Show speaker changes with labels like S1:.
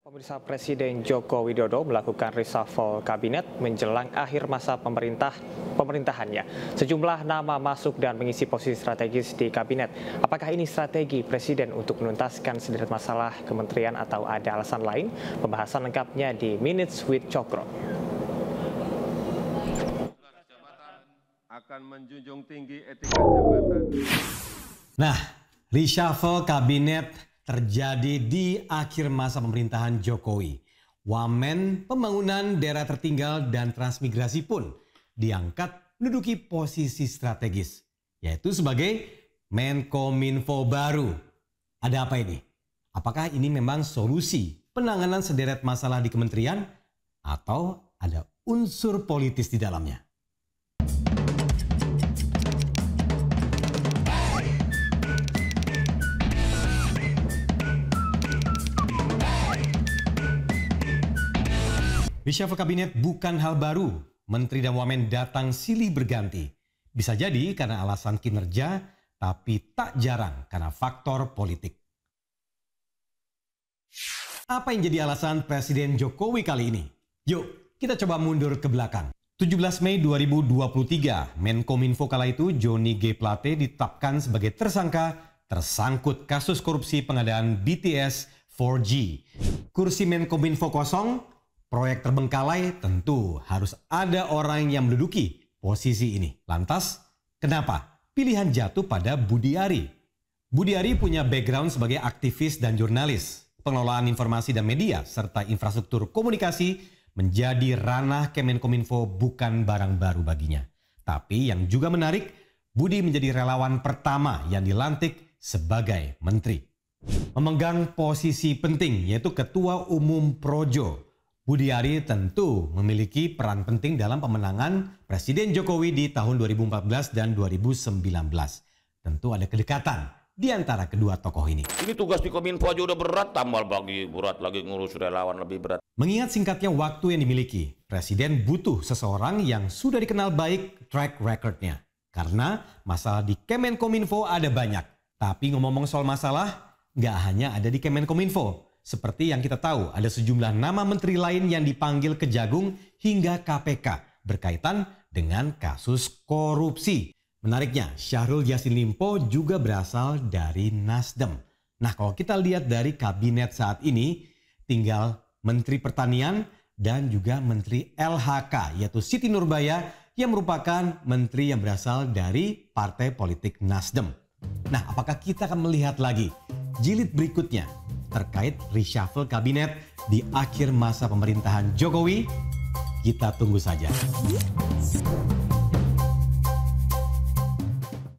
S1: Pemirsa, Presiden Joko Widodo melakukan reshuffle kabinet menjelang akhir masa pemerintahannya. Sejumlah nama masuk dan mengisi posisi strategis di kabinet. Apakah ini strategi Presiden untuk menuntaskan sederet masalah kementerian atau ada alasan lain? Pembahasan lengkapnya di Minutes with Cokro.
S2: Akan menjunjung tinggi etika jabatan.
S3: Nah, reshuffle kabinet terjadi di akhir masa pemerintahan Jokowi. Wamen Pembangunan Daerah Tertinggal dan Transmigrasi pun diangkat menduduki posisi strategis, yaitu sebagai Menkominfo baru. Ada apa ini? Apakah ini memang solusi penanganan sederet masalah di kementerian atau ada unsur politis di dalamnya? Reshuffle kabinet bukan hal baru. Menteri dan wamen datang silih berganti. Bisa jadi karena alasan kinerja, tapi tak jarang karena faktor politik. Apa yang jadi alasan Presiden Jokowi kali ini? Yuk, kita coba mundur ke belakang. 17 Mei 2023, Menkominfo kala itu Johnny G. Plate ditetapkan sebagai tersangka tersangkut kasus korupsi pengadaan BTS 4G. Kursi Menkominfo kosong, proyek terbengkalai, tentu harus ada orang yang menduduki posisi ini. Lantas, kenapa pilihan jatuh pada Budi Ari? Budi Ari punya background sebagai aktivis dan jurnalis. Pengelolaan informasi dan media serta infrastruktur komunikasi menjadi ranah Kemenkominfo bukan barang baru baginya. Tapi yang juga menarik, Budi menjadi relawan pertama yang dilantik sebagai menteri. Memegang posisi penting yaitu Ketua Umum Projo. Budi Ari tentu memiliki peran penting dalam pemenangan Presiden Jokowi di tahun 2014 dan 2019. Tentu ada kedekatan di antara kedua tokoh ini.
S4: Ini tugas di Kominfo aja udah berat, tambah lagi berat lagi ngurus relawan lebih berat.
S3: Mengingat singkatnya waktu yang dimiliki, Presiden butuh seseorang yang sudah dikenal baik track recordnya. Karena masalah di Kemenkominfo ada banyak. Tapi ngomong-ngomong soal masalah, nggak hanya ada di Kemenkominfo. Seperti yang kita tahu, ada sejumlah nama menteri lain yang dipanggil Kejagung hingga KPK berkaitan dengan kasus korupsi. Menariknya, Syahrul Yassin Limpo juga berasal dari Nasdem. Nah, kalau kita lihat dari kabinet saat ini, tinggal Menteri Pertanian dan juga Menteri LHK, yaitu Siti Nurbaya yang merupakan menteri yang berasal dari partai politik Nasdem. Nah, apakah kita akan melihat lagi jilid berikutnya terkait reshuffle kabinet di akhir masa pemerintahan Jokowi? Kita tunggu saja.